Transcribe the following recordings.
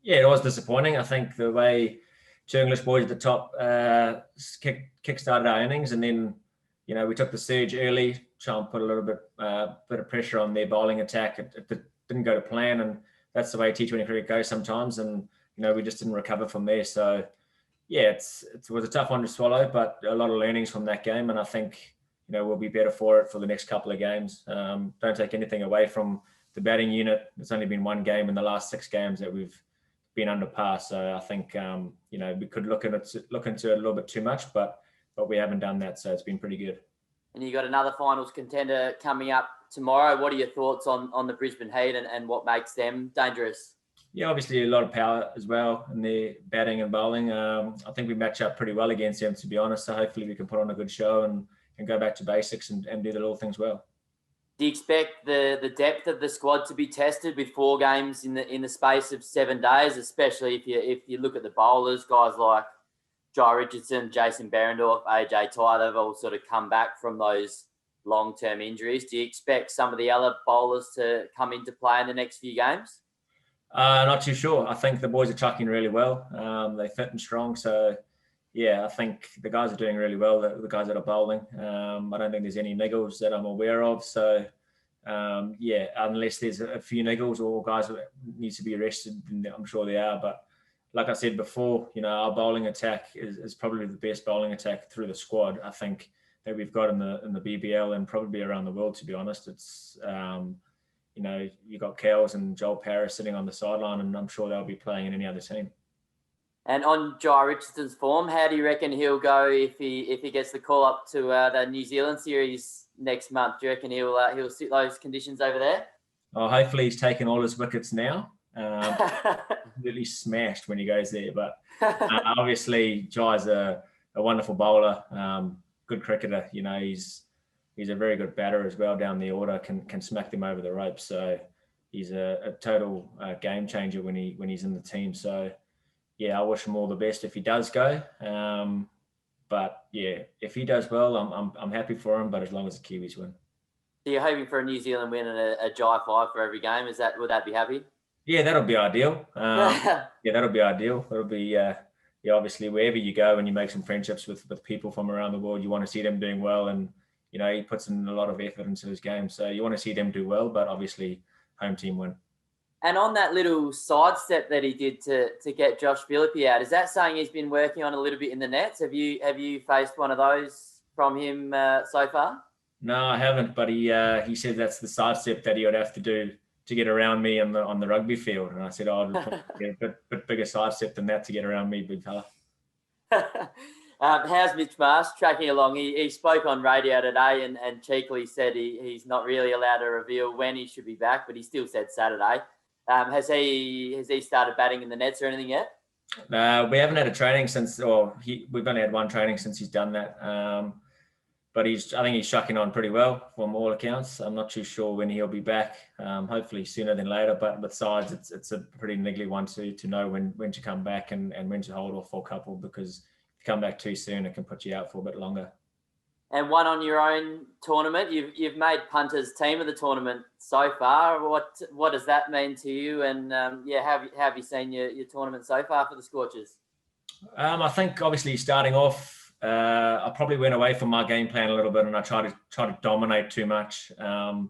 Yeah, it was disappointing. I think the way two English boys at the top kick-started our innings, and then we took the surge early, try and put a little bit of pressure on their bowling attack. It didn't go to plan, and that's the way T20 cricket goes sometimes. And we just didn't recover from there. So yeah, it was a tough one to swallow, but a lot of learnings from that game, and I think we'll be better for it for the next couple of games. Don't take anything away from the batting unit. It's only been one game in the last 6 games that we've been under par. So I think we could look into it a little bit too much, but we haven't done that. So it's been pretty good. And you got another finals contender coming up tomorrow. What are your thoughts on the Brisbane Heat and what makes them dangerous? Yeah, obviously a lot of power as well in their batting and bowling. I think we match up pretty well against them, to be honest. So hopefully we can put on a good show and go back to basics and do the little things well. Do you expect the depth of the squad to be tested with 4 games in the space of 7 days, especially if you look at the bowlers, guys like Jai Richardson, Jason Behrendorff, AJ Tye, they've all sort of come back from those long-term injuries. Do you expect some of the other bowlers to come into play in the next few games? Not too sure. I think the boys are chucking really well. They're fit and strong. So, yeah, I think the guys are doing really well, the guys that are bowling. I don't think there's any niggles that I'm aware of. So, yeah, unless there's a few niggles or guys that need to be arrested, I'm sure they are. But like I said before, our bowling attack is probably the best bowling attack through the squad, I think, that we've got in the BBL and probably around the world, to be honest. It's... you got Kells and Joel Paris sitting on the sideline, and I'm sure they'll be playing in any other team. And on Jai Richardson's form, how do you reckon he'll go if he gets the call up to the New Zealand series next month? Do you reckon he'll suit those conditions over there? Oh, hopefully he's taken all his wickets now. Really smashed when he goes there, but obviously Jai's a wonderful bowler, good cricketer. He's a very good batter as well down the order, can smack them over the ropes. So he's a total game changer when he's in the team. So, yeah, I wish him all the best if he does go. But, yeah, if he does well, I'm happy for him, but as long as the Kiwis win. So you're hoping for a New Zealand win and a Jai 5 for every game. Would that be happy? Yeah, that'll be ideal. That'll be ideal. It'll be... obviously, wherever you go and you make some friendships with people from around the world, you want to see them doing well, and he puts in a lot of effort into his game. So you want to see them do well, but obviously home team win. And on that little sidestep that he did to get Josh Philippe out, is that something he's been working on a little bit in the nets? Have you faced one of those from him so far? No, I haven't, but he said that's the sidestep that he would have to do to get around me on the rugby field. And I said, a bit bigger sidestep than that to get around me, big fella. How's Mitch Marsh tracking along? He spoke on radio today and cheekily said he's not really allowed to reveal when he should be back, but he still said Saturday. Has he started batting in the nets or anything yet? We haven't had a training since, we've only had one training since he's done that. But I think he's shucking on pretty well from all accounts. I'm not too sure when he'll be back. Hopefully sooner than later. But besides, it's a pretty niggly one to know when to come back and when to hold off for a couple, because if you come back too soon, it can put you out for a bit longer. And one on your own tournament, you've made punters team of the tournament so far. What does that mean to you? And how have you seen your tournament so far for the Scorchers? I think obviously starting off, I probably went away from my game plan a little bit, and I tried to dominate too much, and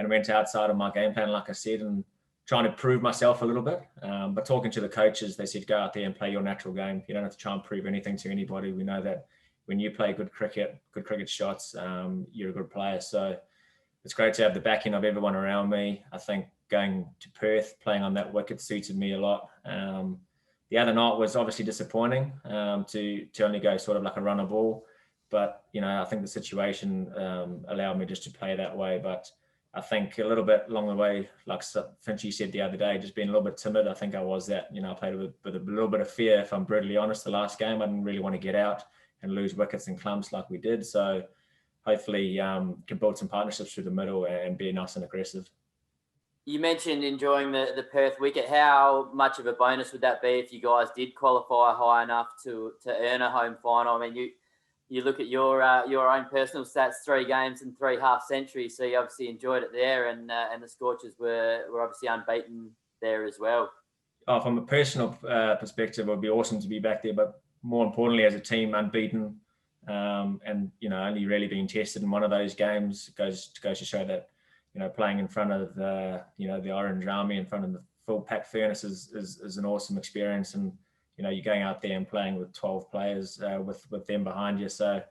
went outside of my game plan, like I said, and trying to prove myself a little bit. But talking to the coaches, they said go out there and play your natural game. You don't have to try and prove anything to anybody. We know that when you play good cricket shots, you're a good player. So it's great to have the backing of everyone around me. I think going to Perth, playing on that wicket suited me a lot. The other night was obviously disappointing to only go sort of like a runner ball. But, I think the situation allowed me just to play that way. But I think a little bit along the way, like Finchy said the other day, just being a little bit timid. I think I was that. I played with a little bit of fear, if I'm brutally honest, the last game. I didn't really want to get out and lose wickets and clumps like we did. So hopefully can build some partnerships through the middle and be nice and aggressive. You mentioned enjoying the Perth wicket. How much of a bonus would that be if you guys did qualify high enough to earn a home final? I mean, you look at your own personal stats, 3 games and 3 half centuries. So you obviously enjoyed it there, and the Scorchers were obviously unbeaten there as well. From a personal perspective, it would be awesome to be back there, but more importantly, as a team, unbeaten, and only really being tested in one of those games goes to show that playing in front of the Orange Army, in front of the full packed furnace is an awesome experience, and you're going out there and playing with 12 players with them behind you. So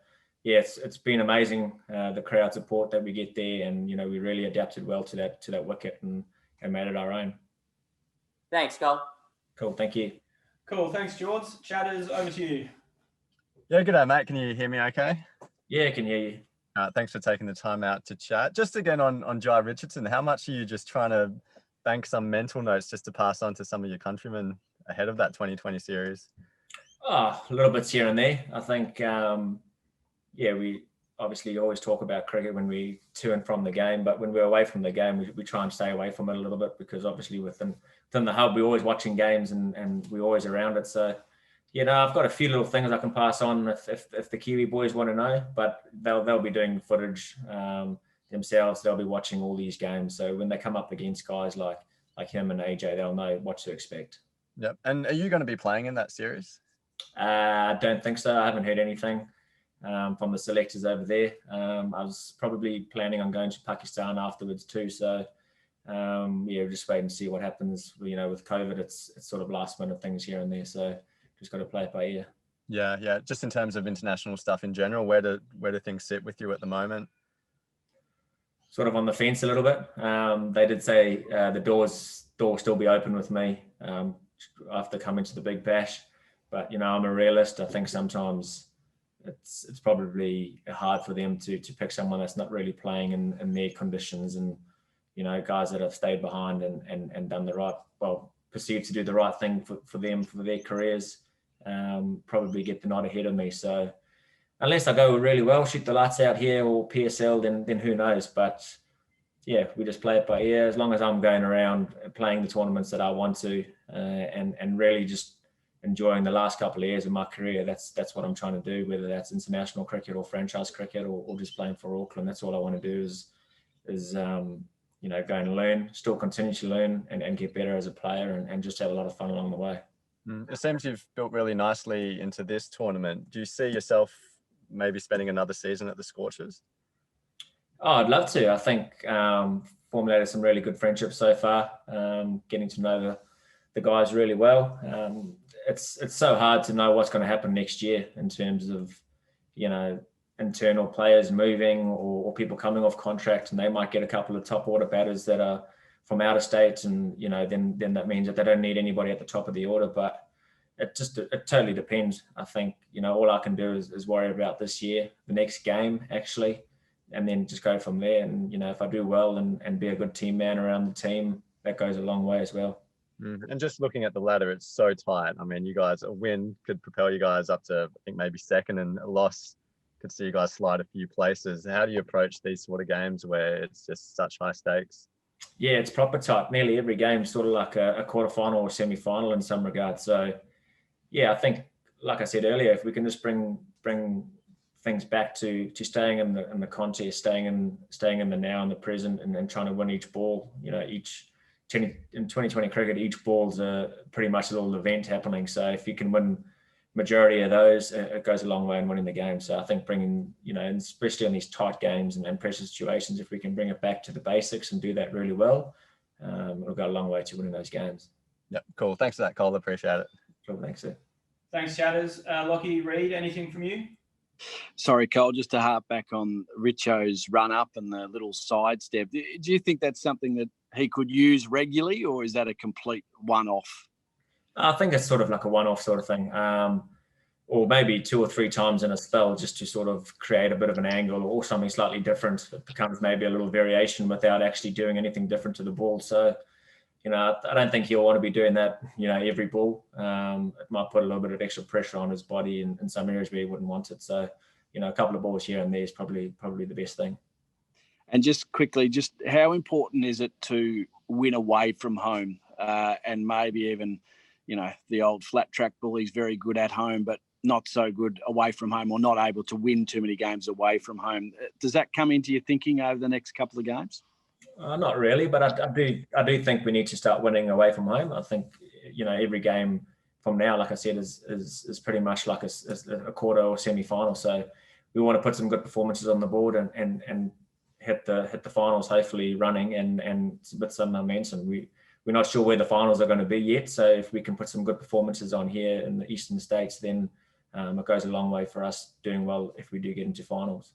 yeah, it's been amazing, the crowd support that we get there, and we really adapted well to that wicket and made it our own. Thanks, Cole. Cool, thank you. Cool, thanks, George. Chatters, over to you. Yeah, good day, mate. Can you hear me okay? Yeah, I can hear you. Thanks for taking the time out to chat. Just again on Jai Richardson, how much are you just trying to bank some mental notes just to pass on to some of your countrymen ahead of that 2020 series? A little bits here and there. I think, we obviously always talk about cricket when we to and from the game, but when we're away from the game, we try and stay away from it a little bit, because obviously within the hub, we're always watching games and we're always around it. So, I've got a few little things I can pass on if the Kiwi boys want to know, but they'll be doing footage themselves. They'll be watching all these games. So when they come up against guys like him and AJ, they'll know what to expect. Yep. And are you going to be playing in that series? I don't think so. I haven't heard anything from the selectors over there. I was probably planning on going to Pakistan afterwards too. So we'll just wait and see what happens. With COVID, it's sort of last minute things here and there. So just got to play it by ear. Yeah. Just in terms of international stuff in general, where do things sit with you at the moment? Sort of on the fence a little bit. They did say the door still be open with me after coming to the Big Bash, but I'm a realist. I think sometimes it's probably hard for them to pick someone that's not really playing in their conditions, and guys that have stayed behind and done perceived to do the right thing for them, for their careers, probably get the nod ahead of me. So unless I go really well, shoot the lights out here or PSL, then who knows? But yeah, we just play it by ear. As long as I'm going around playing the tournaments that I want to, and really just enjoying the last couple of years of my career, that's what I'm trying to do, whether that's international cricket or franchise cricket or just playing for Auckland. That's all I want to do is go and learn, still continue to learn and get better as a player and just have a lot of fun along the way. It seems you've built really nicely into this tournament. Do you see yourself maybe spending another season at the Scorchers? Oh, I'd love to. I think formulated some really good friendships so far, getting to know the guys really well. It's so hard to know what's going to happen next year in terms of, internal players moving or people coming off contract, and they might get a couple of top order batters that are from out of state, and then that means that they don't need anybody at the top of the order. But it totally depends. I think all I can do is worry about this year, the next game actually, and then just go from there. And if I do well and be a good team man around the team, that goes a long way as well. And just looking at the ladder, it's so tight. I mean, you guys, a win could propel you guys up to, I think, maybe second, and a loss could see you guys slide a few places. How do you approach these sort of games where it's just such high stakes? Yeah, it's proper tight. Nearly every game is sort of like a quarterfinal or semi-final in some regards. So, yeah, I think, like I said earlier, if we can just bring things back to staying in the contest, staying in the now and the present, and trying to win each ball. In 2020 cricket, each ball's pretty much a little event happening. So if you can win majority of those, it goes a long way in winning the game. So I think bringing, especially on these tight games and pressure situations, if we can bring it back to the basics and do that really well, it'll go a long way to winning those games. Yep, cool. Thanks for that, Cole. Appreciate it. Cool, thanks, sir. Thanks, Chatters. Lockie, Reid, anything from you? Sorry, Cole, just to harp back on Richo's run up and the little sidestep. Do you think that's something that he could use regularly, or is that a complete one-off? I think it's sort of like a one-off sort of thing, or maybe 2 or 3 times in a spell, just to sort of create a bit of an angle or something slightly different. It becomes maybe a little variation without actually doing anything different to the ball. So, I don't think he'll want to be doing that, every ball. It might put a little bit of extra pressure on his body in some areas where he wouldn't want it. So, a couple of balls here and there is probably the best thing. And just quickly, just how important is it to win away from home, and maybe even, the old flat track bully's very good at home, but not so good away from home, or not able to win too many games away from home. Does that come into your thinking over the next couple of games? Not really, but I do think we need to start winning away from home. I think every game from now, like I said, is pretty much like a quarter or semi-final. So we want to put some good performances on the board and hit the finals hopefully running and with some momentum. We're not sure where the finals are going to be yet. So if we can put some good performances on here in the Eastern States, then it goes a long way for us doing well if we do get into finals.